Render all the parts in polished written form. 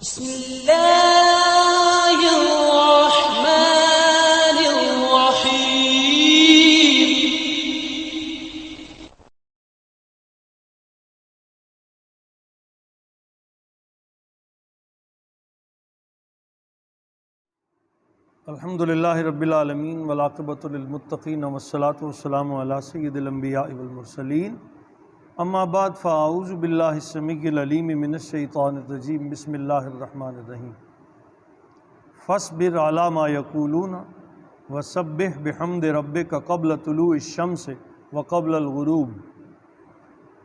بسم اللہ الرحمن الرحیم۔ الحمدللہ رب العالمین والعاقبۃ للمتقین والصلاۃ والسلام علی سید الانبیاء والمرسلین، اما بعد فاعوذ باللہ السمیع العلیم من الشیطان الرجیم، بسم اللہ الرحمن الرحیم۔ فاصبر علی ما یقولون وسبح بحمد ربک قبل طلوع الشمس وقبل الغروب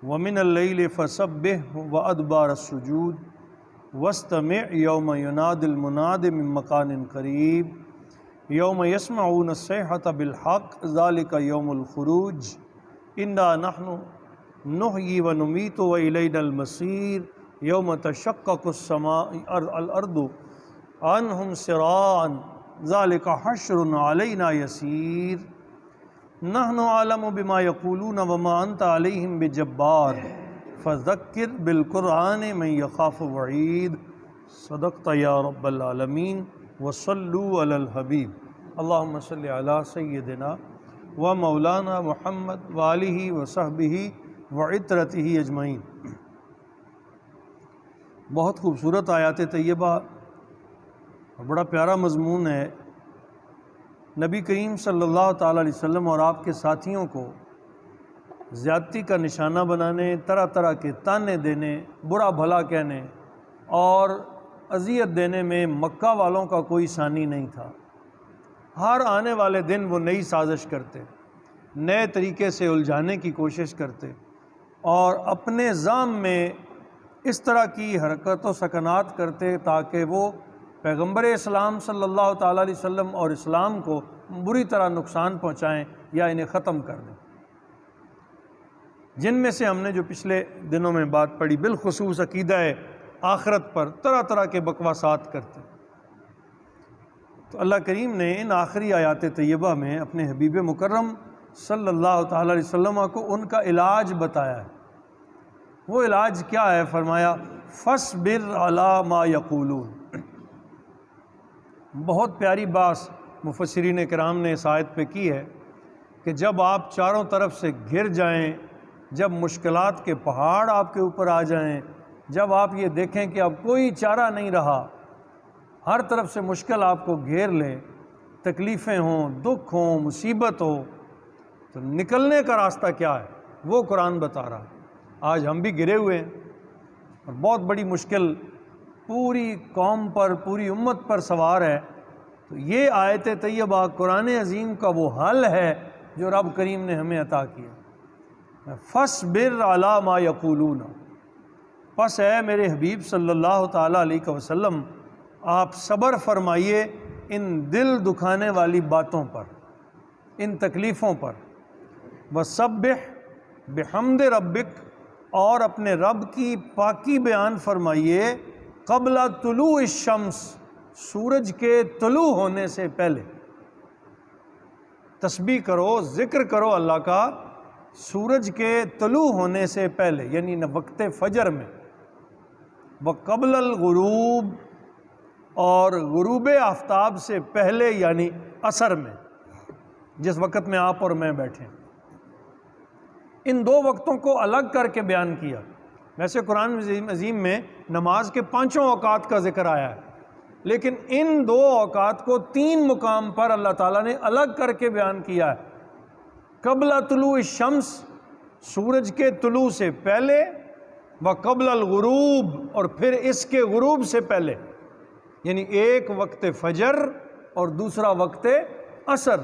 ومن اللیل فسبح وادبار السجود واستمع یوم ینادی المناد من مکان قریب یوم یسمعون الصیحۃ بالحق ذلک یوم الخروج انا نحن نحیی ونمیت والینا المصیر یوم تشقق السماء الارض عنہم سراعا ذلک حشر علینا یسیر نحن اعلم بما یقولون وما انت علیہم بجبار فذکر بالقرآن من یخاف وعید۔ صدقت یا رب العالمین وصلوا علی الحبیب۔ اللہم صلی علی سیدنا و مولانا محمد وآلہ وصحبہ وعطرتہ اجمعین۔ بہت خوبصورت آیات طیبہ اور بڑا پیارا مضمون ہے۔ نبی کریم صلی اللہ تعالیٰ علیہ وسلم اور آپ کے ساتھیوں کو زیادتی کا نشانہ بنانے، طرح طرح کے تانے دینے، برا بھلا کہنے اور اذیت دینے میں مکہ والوں کا کوئی ثانی نہیں تھا۔ ہر آنے والے دن وہ نئی سازش کرتے، نئے طریقے سے الجھانے کی کوشش کرتے اور اپنے ظام میں اس طرح کی حرکت و سکنات کرتے تاکہ وہ پیغمبر اسلام صلی اللہ تعالیٰ علیہ وسلم اور اسلام کو بری طرح نقصان پہنچائیں یا انہیں ختم کر دیں، جن میں سے ہم نے جو پچھلے دنوں میں بات پڑھی بالخصوص عقیدہ آخرت پر طرح طرح کے بکواسات کرتے۔ تو اللہ کریم نے ان آخری آیات طیبہ میں اپنے حبیب مکرم صلی اللہ تعالیٰ علیہ وسلم کو ان کا علاج بتایا ہے۔ وہ علاج کیا ہے؟ فرمایا فاصبر علی ما یقولون۔ بہت پیاری بات مفسرین کرام نے اس آیت پہ کی ہے کہ جب آپ چاروں طرف سے گھر جائیں، جب مشکلات کے پہاڑ آپ کے اوپر آ جائیں، جب آپ یہ دیکھیں کہ اب کوئی چارہ نہیں رہا، ہر طرف سے مشکل آپ کو گھیر لے، تکلیفیں ہوں، دکھ ہوں، مصیبت ہو، تو نکلنے کا راستہ کیا ہے وہ قرآن بتا رہا ہے۔ آج ہم بھی گرے ہوئے ہیں اور بہت بڑی مشکل پوری قوم پر، پوری امت پر سوار ہے، تو یہ آیت طیبہ قرآن عظیم کا وہ حل ہے جو رب کریم نے ہمیں عطا کیا۔ فاصبر علی ما یقولون، پس اے میرے حبیب صلی اللہ تعالیٰ علیہ وسلم آپ صبر فرمائیے ان دل دکھانے والی باتوں پر، ان تکلیفوں پر۔ وسبح بحمد ربک، اور اپنے رب کی پاکی بیان فرمائیے قبل طلوع الشمس، سورج کے طلوع ہونے سے پہلے۔ تسبیح کرو، ذکر کرو اللہ کا سورج کے طلوع ہونے سے پہلے، یعنی وقت فجر میں، وقبل الغروب، اور غروب آفتاب سے پہلے یعنی عصر میں، جس وقت میں آپ اور میں بیٹھیں۔ ان دو وقتوں کو الگ کر کے بیان کیا۔ ویسے قرآن عظیم میں نماز کے 5 اوقات کا ذکر آیا ہے، لیکن ان 2 اوقات کو 3 مقام پر اللہ تعالیٰ نے الگ کر کے بیان کیا ہے۔ قبل طلوع الشمس، سورج کے طلوع سے پہلے، وقبل الغروب، اور پھر اس کے غروب سے پہلے، یعنی ایک وقت فجر اور دوسرا وقت عصر۔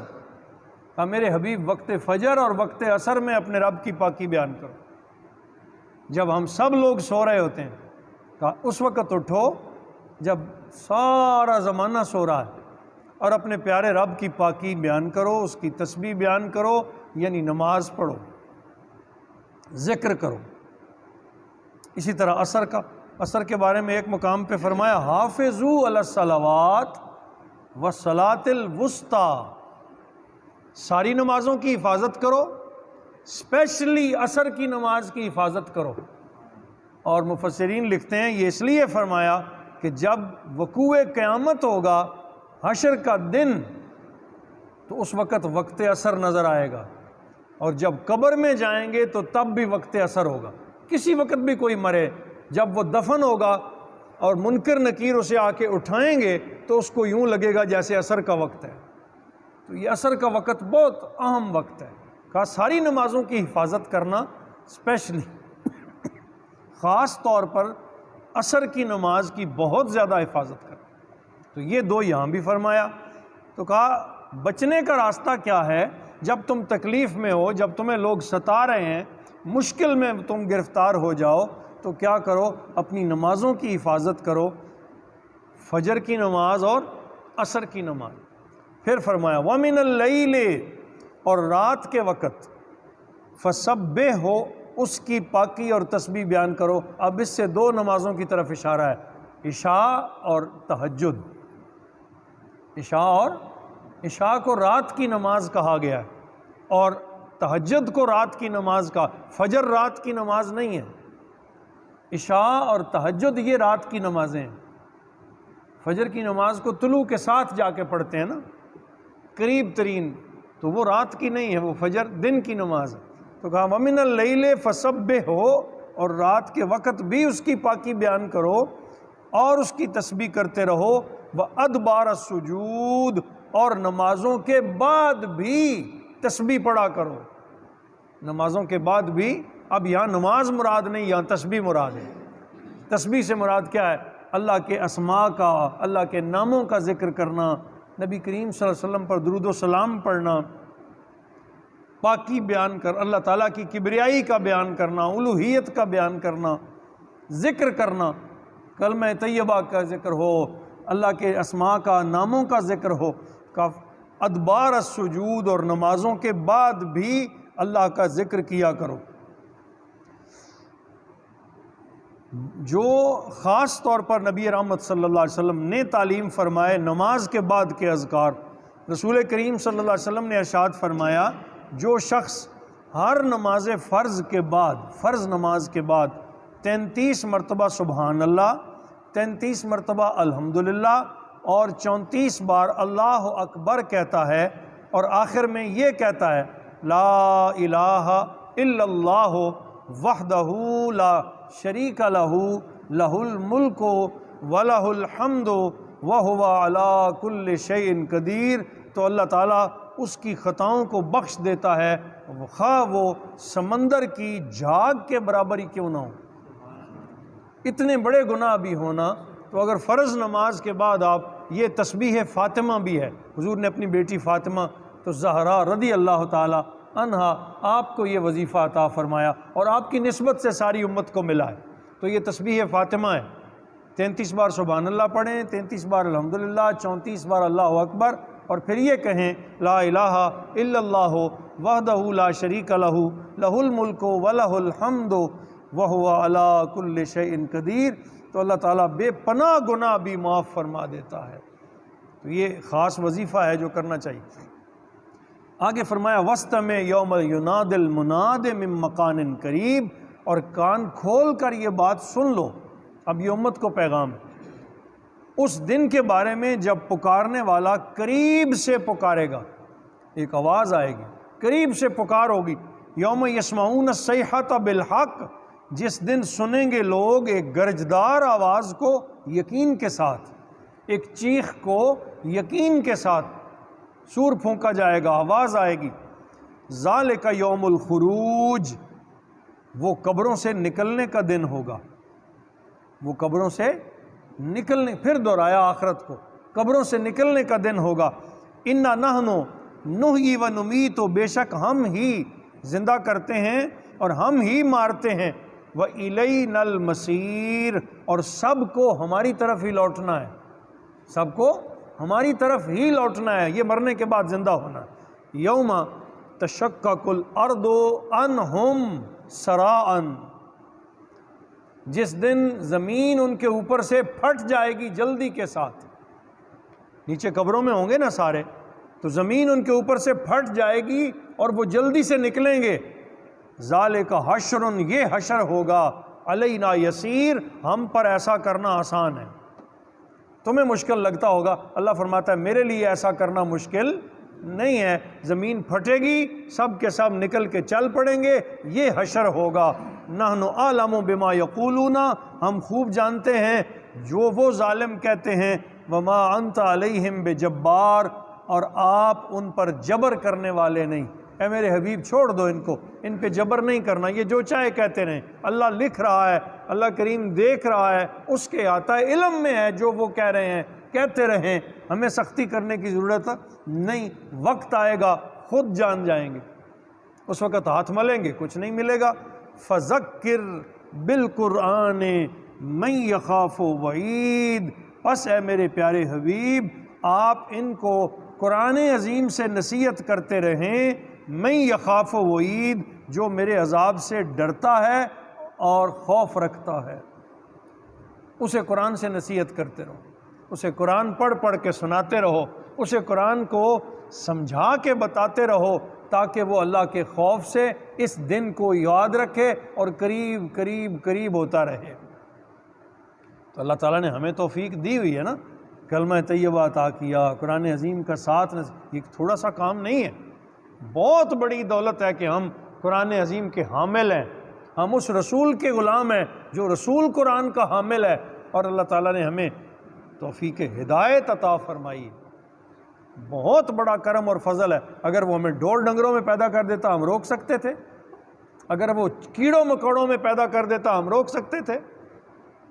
اب میرے حبیب وقت فجر اور وقت عصر میں اپنے رب کی پاکی بیان کرو۔ جب ہم سب لوگ سو رہے ہوتے ہیں، کہا اس وقت اٹھو جب سارا زمانہ سو رہا ہے، اور اپنے پیارے رب کی پاکی بیان کرو، اس کی تسبیح بیان کرو، یعنی نماز پڑھو، ذکر کرو۔ اسی طرح عصر کے بارے میں ایک مقام پہ فرمایا حافظوا علی الصلوات والصلاۃ الوسطیٰ، ساری نمازوں کی حفاظت کرو، اسپیشلی عصر کی نماز کی حفاظت کرو۔ اور مفسرین لکھتے ہیں یہ اس لیے فرمایا کہ جب وقوع قیامت ہوگا، حشر کا دن، تو اس وقت وقت عصر نظر آئے گا، اور جب قبر میں جائیں گے تو تب بھی وقت عصر ہوگا۔ کسی وقت بھی کوئی مرے، جب وہ دفن ہوگا اور منکر نکیر اسے آ کے اٹھائیں گے تو اس کو یوں لگے گا جیسے عصر کا وقت ہے۔ تو یہ عصر کا وقت بہت اہم وقت ہے، کہا ساری نمازوں کی حفاظت کرنا، اسپیشلی خاص طور پر عصر کی نماز کی بہت زیادہ حفاظت کرنا۔ تو یہ دو یہاں بھی فرمایا۔ تو کہا بچنے کا راستہ کیا ہے؟ جب تم تکلیف میں ہو، جب تمہیں لوگ ستا رہے ہیں، مشکل میں تم گرفتار ہو جاؤ، تو کیا کرو؟ اپنی نمازوں کی حفاظت کرو، فجر کی نماز اور عصر کی نماز۔ پھر فرمایا وَمِنَ اللَّيْلِ، اور رات کے وقت، فَسَبِّحْ، ہو اس کی پاکی اور تسبیح بیان کرو۔ اب اس سے دو نمازوں کی طرف اشارہ ہے، عشاء اور تہجد۔ عشاء کو رات کی نماز کہا گیا ہے، اور تہجد کو رات کی نماز کا۔ فجر رات کی نماز نہیں ہے، عشاء اور تہجد یہ رات کی نمازیں ہیں۔ فجر کی نماز کو طلوع کے ساتھ جا کے پڑھتے ہیں نا، قریب ترین، تو وہ رات کی نہیں ہے، وہ فجر دن کی نماز ہے۔ تو کہا وَمِنَ اللَّيْلِ فَسَبِّحْ، ہو اور رات کے وقت بھی اس کی پاکی بیان کرو اور اس کی تسبیح کرتے رہو، وَأَدْبَارَ السُّجُودِ، اور نمازوں کے بعد بھی تسبیح پڑھا کرو۔ نمازوں کے بعد بھی، اب یہاں نماز مراد نہیں، یہاں تسبیح مراد ہے۔ تسبیح سے مراد کیا ہے؟ اللہ کے اسماء کا، اللہ کے ناموں کا ذکر کرنا، نبی کریم صلی اللہ علیہ وسلم پر درود و سلام پڑھنا، پاکی بیان کر، اللہ تعالیٰ کی کبریائی کا بیان کرنا، الوہیت کا بیان کرنا، ذکر کرنا، کلمہ طیبہ کا ذکر ہو، اللہ کے اسماء کا، ناموں کا ذکر ہو۔ ادبار السجود، اور نمازوں کے بعد بھی اللہ کا ذکر کیا کرو۔ جو خاص طور پر نبی رحمت صلی اللہ علیہ وسلم نے تعلیم فرمائے نماز کے بعد کے اذکار، رسول کریم صلی اللہ علیہ وسلم نے ارشاد فرمایا، جو شخص ہر نماز فرض کے بعد، فرض نماز کے بعد 33 مرتبہ سبحان اللہ، 33 مرتبہ الحمدللہ اور 34 بار اللہ اکبر کہتا ہے، اور آخر میں یہ کہتا ہے لا الہ الا اللہ وحدہ لا شریک لہ لہ الملک ولہ الحمد وہو علی کل شیء قدیر، تو اللہ تعالیٰ اس کی خطاؤں کو بخش دیتا ہے، خواہ وہ سمندر کی جھاگ کے برابر ہی کیوں نہ ہو۔ اتنے بڑے گناہ بھی ہونا، تو اگر فرض نماز کے بعد آپ، یہ تسبیح فاطمہ بھی ہے، حضور نے اپنی بیٹی فاطمہ تو زہرا رضی اللہ تعالی عنہا، آپ کو یہ وظیفہ عطا فرمایا اور آپ کی نسبت سے ساری امت کو ملا ہے، تو یہ تسبیح فاطمہ ہے۔ 33 بار سبحان اللہ پڑھیں، 33 بار الحمدللہ، 34 بار اللہ اکبر، اور پھر یہ کہیں لا الہ الا اللہ وحدہ لا شریک لہ لہ الملک ولہ الحمد وہو علی کل شیء قدیر، تو اللہ تعالیٰ بے پناہ گناہ بھی معاف فرما دیتا ہے۔ تو یہ خاص وظیفہ ہے جو کرنا چاہیے۔ آگے فرمایا وَاسْتَمِعْ یوم ینادی المناد من مکان قریب، اور کان کھول کر یہ بات سن لو، اب یہ امت کو پیغام ہے، اس دن کے بارے میں جب پکارنے والا قریب سے پکارے گا، ایک آواز آئے گی، قریب سے پکار ہوگی، یوم یسمعون الصیحۃ بالحق، جس دن سنیں گے لوگ ایک گرجدار آواز کو یقین کے ساتھ، ایک چیخ کو یقین کے ساتھ، سور پھونکا جائے گا، آواز آئے گی، ذالک یوم الخروج، وہ قبروں سے نکلنے کا دن ہوگا، وہ قبروں سے نکلنے، پھر دہرایا آخرت کو، قبروں سے نکلنے کا دن ہوگا۔ انا نحن نحیی و نمیت، بے شک ہم ہی زندہ کرتے ہیں اور ہم ہی مارتے ہیں، وَإِلَيْنَا الْمَصِيرُ، اور سب کو ہماری طرف ہی لوٹنا ہے، سب کو ہماری طرف ہی لوٹنا ہے، یہ مرنے کے بعد زندہ ہونا ہے۔ یوم تشقق الارض عنہم سراء، جس دن زمین ان کے اوپر سے پھٹ جائے گی جلدی کے ساتھ، نیچے قبروں میں ہوں گے نا سارے، تو زمین ان کے اوپر سے پھٹ جائے گی اور وہ جلدی سے نکلیں گے۔ ذالک حشر، یہ حشر ہوگا، علینا یسیر، ہم پر ایسا کرنا آسان ہے۔ تمہیں مشکل لگتا ہوگا، اللہ فرماتا ہے میرے لیے ایسا کرنا مشکل نہیں ہے، زمین پھٹے گی، سب کے سب نکل کے چل پڑیں گے، یہ حشر ہوگا۔ نحن اعلم بما یقولون، ہم خوب جانتے ہیں جو وہ ظالم کہتے ہیں، وما انت علیہم بجبار، اور آپ ان پر جبر کرنے والے نہیں۔ اے میرے حبیب چھوڑ دو ان کو، ان پہ جبر نہیں کرنا، یہ جو چاہے کہتے رہیں، اللہ لکھ رہا ہے، اللہ کریم دیکھ رہا ہے، اس کے آتا ہے، علم میں ہے جو وہ کہہ رہے ہیں، کہتے رہیں، ہمیں سختی کرنے کی ضرورت نہیں، وقت آئے گا خود جان جائیں گے، اس وقت ہاتھ ملیں گے کچھ نہیں ملے گا۔ فذکر بالقرآن من یخاف وعید، پس اے میرے پیارے حبیب آپ ان کو قرآن عظیم سے نصیحت کرتے رہیں، من یخاف وعید، جو میرے عذاب سے ڈرتا ہے اور خوف رکھتا ہے، اسے قرآن سے نصیحت کرتے رہو، اسے قرآن پڑھ پڑھ کے سناتے رہو، اسے قرآن کو سمجھا کے بتاتے رہو، تاکہ وہ اللہ کے خوف سے اس دن کو یاد رکھے اور قریب قریب قریب ہوتا رہے۔ تو اللہ تعالیٰ نے ہمیں توفیق دی ہوئی ہے نا، کلمہ طیبہ عطا کیا، قرآن عظیم کا ساتھ، یہ تھوڑا سا کام نہیں ہے، بہت بڑی دولت ہے کہ ہم قرآن عظیم کے حامل ہیں، ہم اس رسول کے غلام ہیں جو رسول قرآن کا حامل ہے، اور اللہ تعالیٰ نے ہمیں توفیق ہدایت عطا فرمائی، بہت بڑا کرم اور فضل ہے۔ اگر وہ ہمیں ڈور ڈنگروں میں پیدا کر دیتا ہم روک سکتے تھے، اگر وہ کیڑوں مکوڑوں میں پیدا کر دیتا ہم روک سکتے تھے؟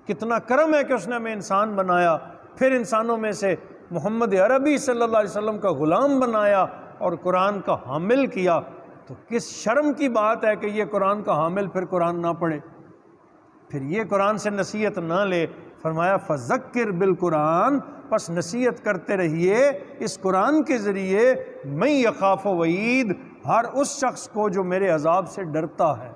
کتنا کرم ہے کہ اس نے ہمیں انسان بنایا، پھر انسانوں میں سے محمد عربی صلی اللہ علیہ وسلم کا غلام بنایا اور قرآن کا حامل کیا۔ تو کس شرم کی بات ہے کہ یہ قرآن کا حامل پھر قرآن نہ پڑھے، پھر یہ قرآن سے نصیحت نہ لے۔ فرمایا فذکر بالقرآن، پس نصیحت کرتے رہیے اس قرآن کے ذریعے، من یخاف وعید، ہر اس شخص کو جو میرے عذاب سے ڈرتا ہے۔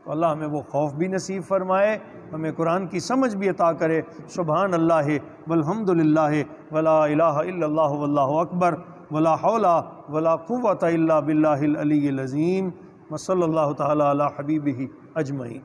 تو اللہ ہمیں وہ خوف بھی نصیب فرمائے، ہمیں قرآن کی سمجھ بھی عطا کرے۔ سبحان اللہ والحمد للہ ولا الہ الا اللہ واللہ اکبر ولا حول ولا قوۃ الا باللہ العلی العظیم، وصلی اللہ تعالی علی حبیبہ اجمعین۔